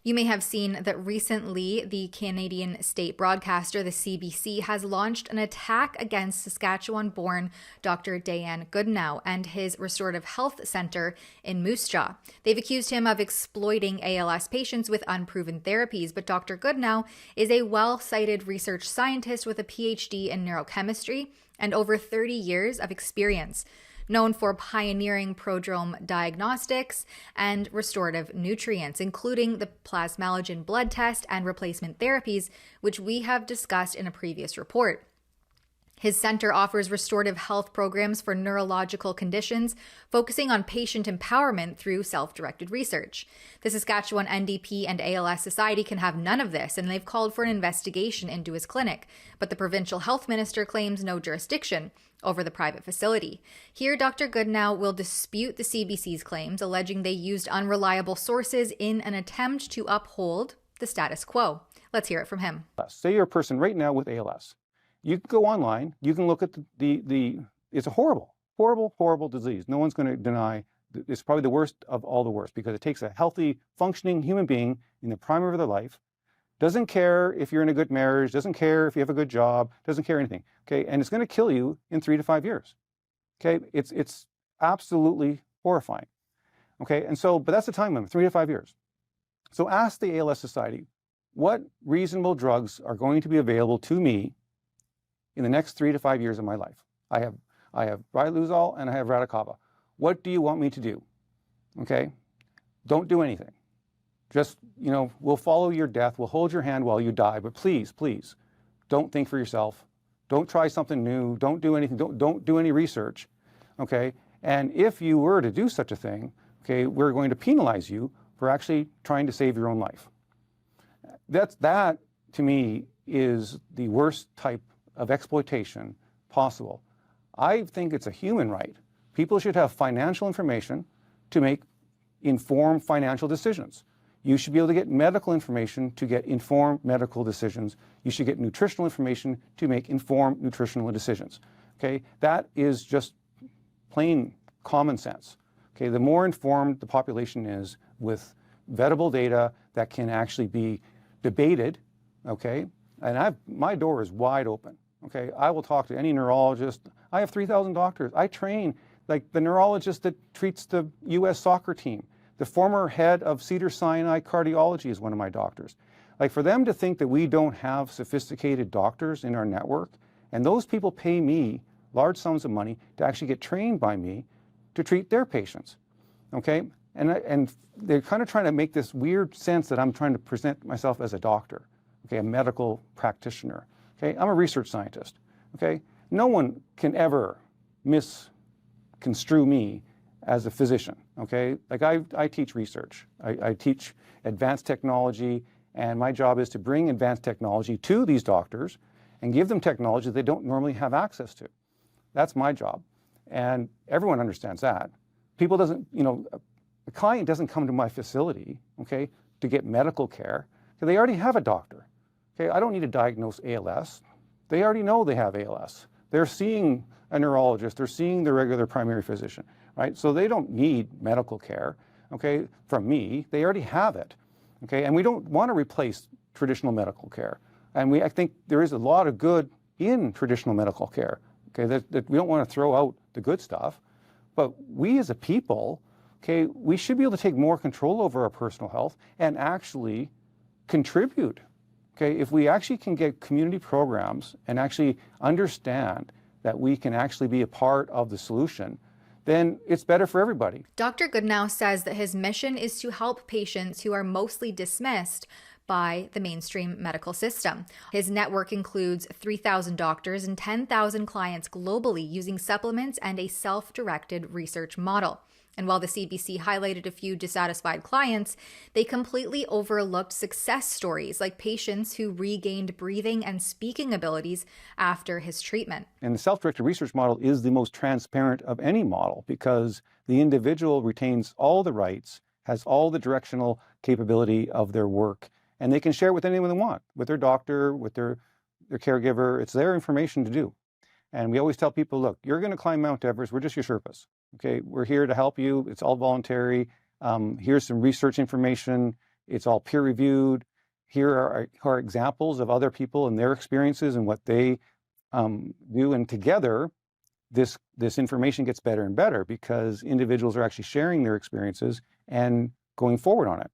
You may have seen that recently the Canadian state broadcaster, the CBC, has launched an attack against Saskatchewan-born Dr. Dan Goodenow and his restorative health center in Moose Jaw. They've accused him of exploiting ALS patients with unproven therapies, but Dr. Goodenow is a well-cited research scientist with a PhD in neurochemistry and over 30 years of experience, known for pioneering prodrome diagnostics and restorative nutrients, including the plasmalogen blood test and replacement therapies, which we have discussed in a previous report. His center offers restorative health programs for neurological conditions, focusing on patient empowerment through self-directed research. The Saskatchewan NDP and ALS Society can have none of this, and they've called for an investigation into his clinic. But the provincial health minister claims no jurisdiction over the private facility. Here, Dr. Goodenow will dispute the CBC's claims, alleging they used unreliable sources in an attempt to uphold the status quo. Let's hear it from him. Say you're a person right now with ALS. You can go online, you can look at it's a horrible, horrible, horrible disease. No one's going to deny it's probably the worst of all the worst, because it takes a healthy, functioning human being in the prime of their life, doesn't care if you're in a good marriage, doesn't care if you have a good job, doesn't care anything, okay? And it's going to kill you in 3 to 5 years, okay? It's absolutely horrifying, okay? And so, but that's the time limit, 3 to 5 years. So ask the ALS Society, what reasonable drugs are going to be available to me in the next 3 to 5 years of my life? I have riluzole and I have radicava. What do you want me to do? Okay? Don't do anything. Just, we'll follow your death. We'll hold your hand while you die. But please, please, don't think for yourself. Don't try something new. Don't do anything. Don't do any research. Okay? And if you were to do such a thing, okay, we're going to penalize you for actually trying to save your own life. That, to me, is the worst type of exploitation possible. I think it's a human right. People should have financial information to make informed financial decisions. You should be able to get medical information to get informed medical decisions. You should get nutritional information to make informed nutritional decisions. Okay, that is just plain common sense. Okay, the more informed the population is with vetable data that can actually be debated, okay, and my door is wide open. Okay, I will talk to any neurologist. I have 3,000 doctors. I train, like the neurologist that treats the U.S. soccer team. The former head of Cedars-Sinai cardiology is one of my doctors. Like, for them to think that we don't have sophisticated doctors in our network, and those people pay me large sums of money to actually get trained by me to treat their patients, okay? And they're kind of trying to make this weird sense that I'm trying to present myself as a doctor, okay, a medical practitioner. Okay, I'm a research scientist, okay? No one can ever misconstrue me as a physician, okay? Like, I teach research. I teach advanced technology, and my job is to bring advanced technology to these doctors and give them technology they don't normally have access to. That's my job, and everyone understands that. People doesn't, a client doesn't come to my facility, okay, to get medical care, because they already have a doctor. Okay, I don't need to diagnose ALS. They already know they have ALS. They're seeing a neurologist. They're seeing their regular primary physician, right? So they don't need medical care, okay, from me. They already have it, okay? And we don't want to replace traditional medical care. And I think there is a lot of good in traditional medical care, okay, that we don't want to throw out the good stuff. But we as a people, okay, we should be able to take more control over our personal health and actually contribute. Okay, if we actually can get community programs and actually understand that we can actually be a part of the solution, then it's better for everybody. Dr. Goodenow says that his mission is to help patients who are mostly dismissed by the mainstream medical system. His network includes 3,000 doctors and 10,000 clients globally using supplements and a self-directed research model. And while the CBC highlighted a few dissatisfied clients, they completely overlooked success stories like patients who regained breathing and speaking abilities after his treatment. And the self-directed research model is the most transparent of any model, because the individual retains all the rights, has all the directional capability of their work, and they can share it with anyone they want, with their doctor, with their caregiver. It's their information to do. And we always tell people, look, you're going to climb Mount Everest. We're just your Sherpas. Okay, we're here to help you. It's all voluntary. Here's some research information. It's all peer-reviewed. Here are examples of other people and their experiences and what they do. And together, this information gets better and better because individuals are actually sharing their experiences and going forward on it.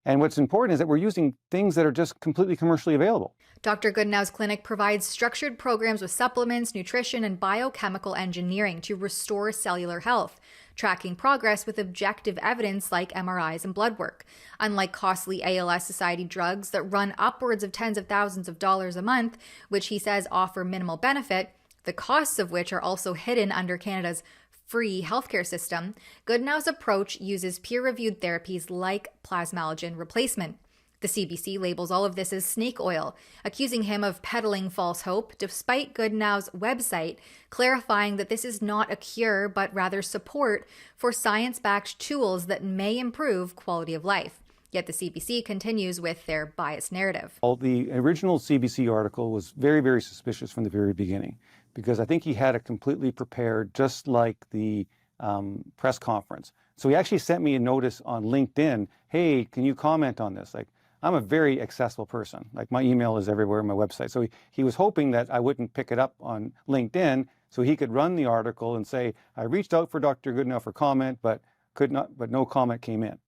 And what's important is that we're using things that are just completely commercially available. Dr. Goodenough's clinic provides structured programs with supplements, nutrition, and biochemical engineering to restore cellular health, tracking progress with objective evidence like MRIs and blood work. Unlike costly ALS Society drugs that run upwards of tens of thousands of dollars a month, which he says offer minimal benefit, the costs of which are also hidden under Canada's free healthcare system, Goodenough's approach uses peer-reviewed therapies like plasmalogen replacement. The CBC labels all of this as snake oil, accusing him of peddling false hope, despite Goodenough's website clarifying that this is not a cure, but rather support for science-backed tools that may improve quality of life. Yet the CBC continues with their biased narrative. Well, the original CBC article was very, very suspicious from the very beginning, because I think he had it completely prepared, just like the press conference. So he actually sent me a notice on LinkedIn, hey, can you comment on this? Like, I'm a very accessible person. Like, my email is everywhere on my website. So he was hoping that I wouldn't pick it up on LinkedIn so he could run the article and say, I reached out for Dr. Goodenough for comment, but no comment came in.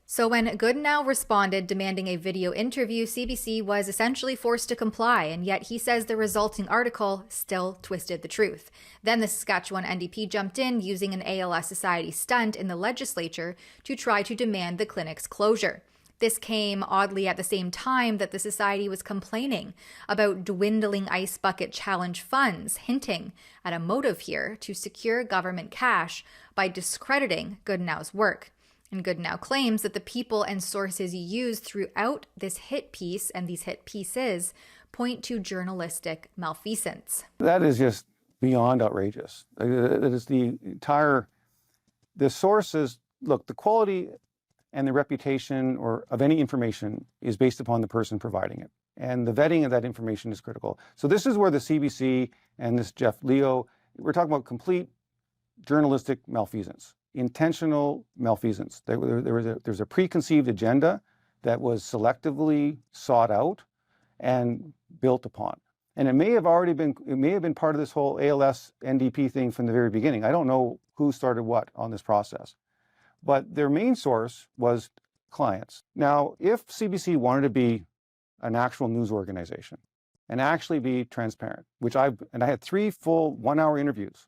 So when Goodenough responded demanding a video interview, CBC was essentially forced to comply, and yet he says the resulting article still twisted the truth. Then the Saskatchewan NDP jumped in using an ALS Society stunt in the legislature to try to demand the clinic's closure. This came oddly at the same time that the society was complaining about dwindling ice bucket challenge funds, hinting at a motive here to secure government cash by discrediting Goodenough's work. And Goodenough claims that the people and sources used throughout this hit piece and these hit pieces point to journalistic malfeasance. That is just beyond outrageous. It is the sources, look, the quality and the reputation of any information is based upon the person providing it. And the vetting of that information is critical. So this is where the CBC and this Jeff Leo, we're talking about complete journalistic malfeasance. Intentional malfeasance. There's a preconceived agenda that was selectively sought out and built upon. And it may have been part of this whole ALS NDP thing from the very beginning. I don't know who started what on this process, but their main source was clients. Now, if CBC wanted to be an actual news organization and actually be transparent, I had 3 full 1-hour interviews.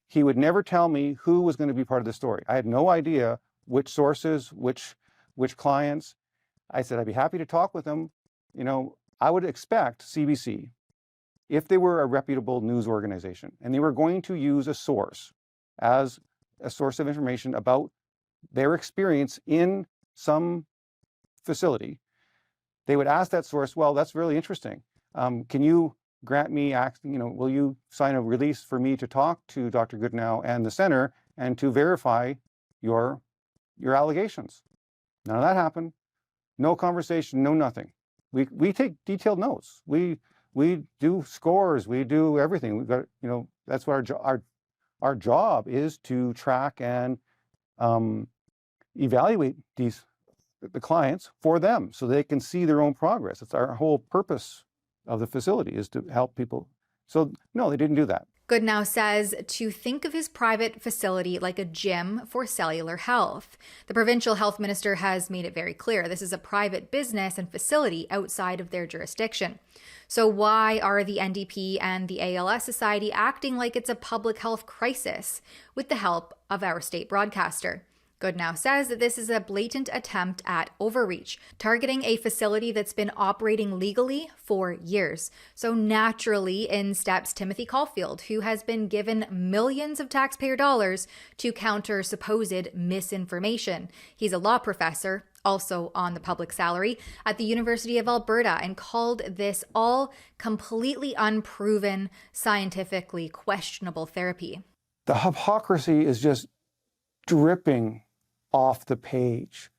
He would never tell me who was going to be part of the story. I had no idea which sources, which clients. I said I'd be happy to talk with them. You know, I would expect CBC, if they were a reputable news organization and they were going to use a source as a source of information about their experience in some facility, they would ask that source, well, that's really interesting. Can you grant me, will you sign a release for me to talk to Dr. Goodenough and the center and to verify your allegations? None of that happened. No conversation, no nothing. We take detailed notes. We do scores. We do everything. We've got, that's what our job is, to track and evaluate the clients for them so they can see their own progress. It's our whole purpose of the facility, is to help people. So no, they didn't do that. Goodenough says to think of his private facility like a gym for cellular health. The provincial health minister has made it very clear this is a private business and facility outside of their jurisdiction. So why are the NDP and the ALS Society acting like it's a public health crisis with the help of our state broadcaster? Goodenough says that this is a blatant attempt at overreach, targeting a facility that's been operating legally for years. So naturally in steps Timothy Caulfield, who has been given millions of taxpayer dollars to counter supposed misinformation. He's a law professor, also on the public salary, at the University of Alberta, and called this all completely unproven, scientifically questionable therapy. The hypocrisy is just dripping off the page.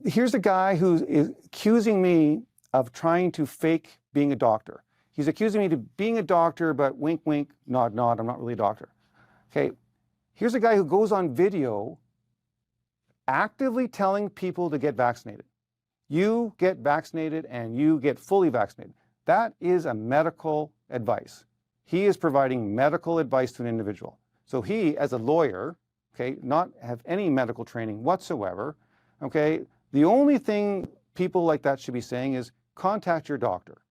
Here's a guy who is accusing me of trying to fake being a doctor. He's accusing me of being a doctor, but wink, wink, nod, nod, I'm not really a doctor. Okay, here's a guy who goes on video actively telling people to get vaccinated. You get vaccinated and you get fully vaccinated. That is a medical advice. He is providing medical advice to an individual. So he, as a lawyer, okay, not have any medical training whatsoever, okay, the only thing people like that should be saying is contact your doctor.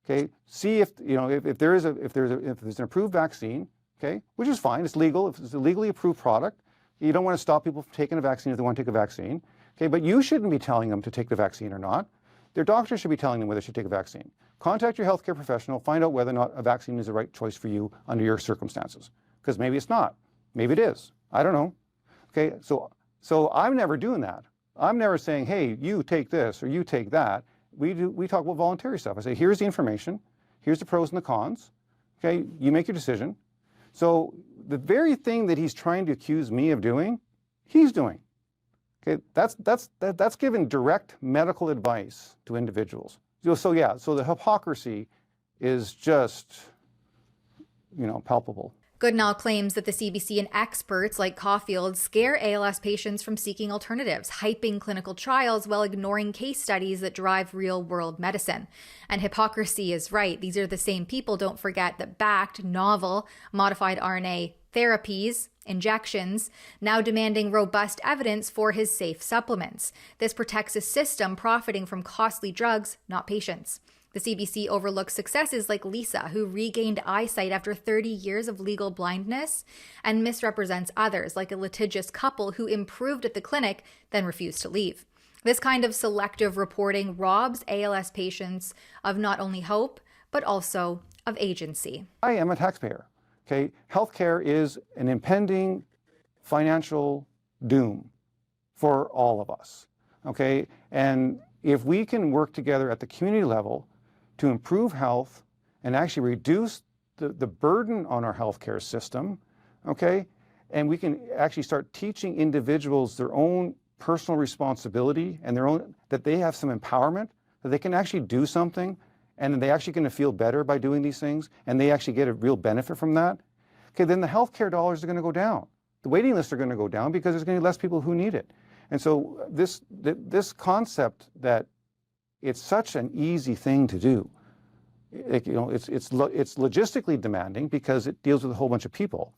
Okay, see if there's an approved vaccine, okay, which is fine, it's legal, if it's a legally approved product. You don't want to stop people from taking a vaccine if they want to take a vaccine, okay, but you shouldn't be telling them to take the vaccine or not. Their doctor should be telling them whether they should take a vaccine. Contact your healthcare professional, find out whether or not a vaccine is the right choice for you under your circumstances, because maybe it's not, maybe it is, I don't know. Okay, so I'm never doing that. I'm never saying, hey, you take this or you take that. We talk about voluntary stuff. I say, here's the information, here's the pros and the cons, okay, you make your decision. So the very thing that he's trying to accuse me of doing, he's doing. Okay, that's giving direct medical advice to individuals. So yeah, so the hypocrisy is just, palpable. Goodnow claims that the CBC and experts like Caulfield scare ALS patients from seeking alternatives, hyping clinical trials while ignoring case studies that drive real-world medicine. And hypocrisy is right. These are the same people, don't forget, that backed novel modified RNA therapies, injections, now demanding robust evidence for his safe supplements. This protects a system profiting from costly drugs, not patients. The CBC overlooks successes like Lisa, who regained eyesight after 30 years of legal blindness, and misrepresents others, like a litigious couple who improved at the clinic, then refused to leave. This kind of selective reporting robs ALS patients of not only hope, but also of agency. I am a taxpayer. Okay, healthcare is an impending financial doom for all of us. Okay, and if we can work together at the community level to improve health and actually reduce the burden on our healthcare system, okay? And we can actually start teaching individuals their own personal responsibility and that they have some empowerment, that they can actually do something and they actually going to feel better by doing these things and they actually get a real benefit from that. Okay, then the healthcare dollars are going to go down. The waiting lists are going to go down because there's going to be less people who need it. And so this concept that it's such an easy thing to do. It's logistically demanding because it deals with a whole bunch of people.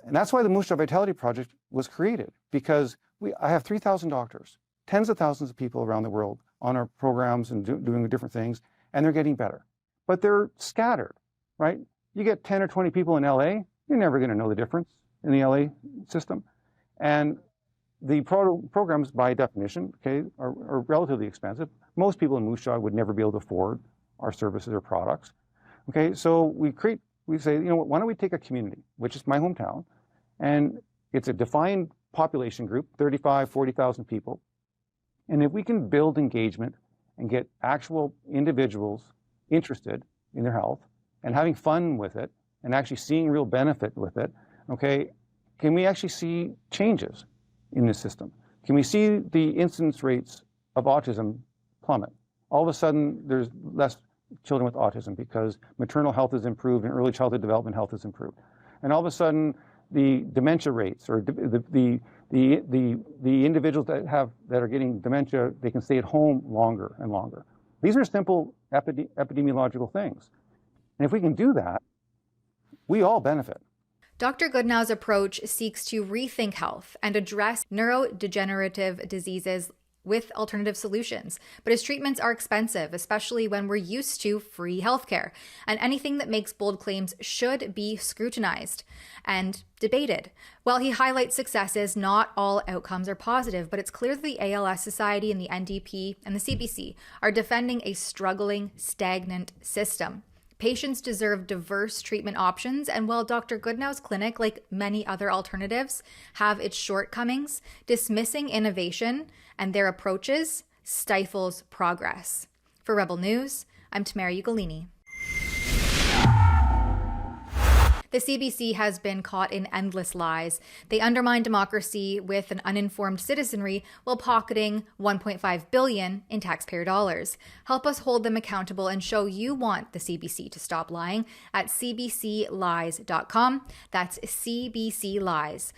And that's why the Moose Jaw Vitality Project was created, because I have 3,000 doctors, tens of thousands of people around the world on our programs and doing different things, and they're getting better. But they're scattered, right? You get 10 or 20 people in LA, you're never going to know the difference in the LA system. And the programs, by definition, okay, are relatively expensive. Most people in Moose Jaw would never be able to afford our services or products. Okay, so we say, why don't we take a community, which is my hometown, and it's a defined population group, 35, 40,000 people. And if we can build engagement and get actual individuals interested in their health and having fun with it and actually seeing real benefit with it, okay, can we actually see changes in this system? Can we see the incidence rates of autism plummet? All of a sudden, there's less children with autism because maternal health is improved and early childhood development health is improved. And all of a sudden, the dementia rates or the individuals that are getting dementia, they can stay at home longer and longer. These are simple epidemiological things. And if we can do that, we all benefit. Dr. Goodnow's approach seeks to rethink health and address neurodegenerative diseases with alternative solutions. But his treatments are expensive, especially when we're used to free healthcare. And anything that makes bold claims should be scrutinized and debated. While he highlights successes, not all outcomes are positive, but it's clear that the ALS Society and the NDP and the CBC are defending a struggling, stagnant system. Patients deserve diverse treatment options, and while Dr. Goodnow's clinic, like many other alternatives, have its shortcomings, dismissing innovation and their approaches stifles progress. For Rebel News, I'm Tamara Ugolini. The CBC has been caught in endless lies. They undermine democracy with an uninformed citizenry while pocketing $1.5 billion in taxpayer dollars. Help us hold them accountable and show you want the CBC to stop lying at cbclies.com. That's cbclies.com.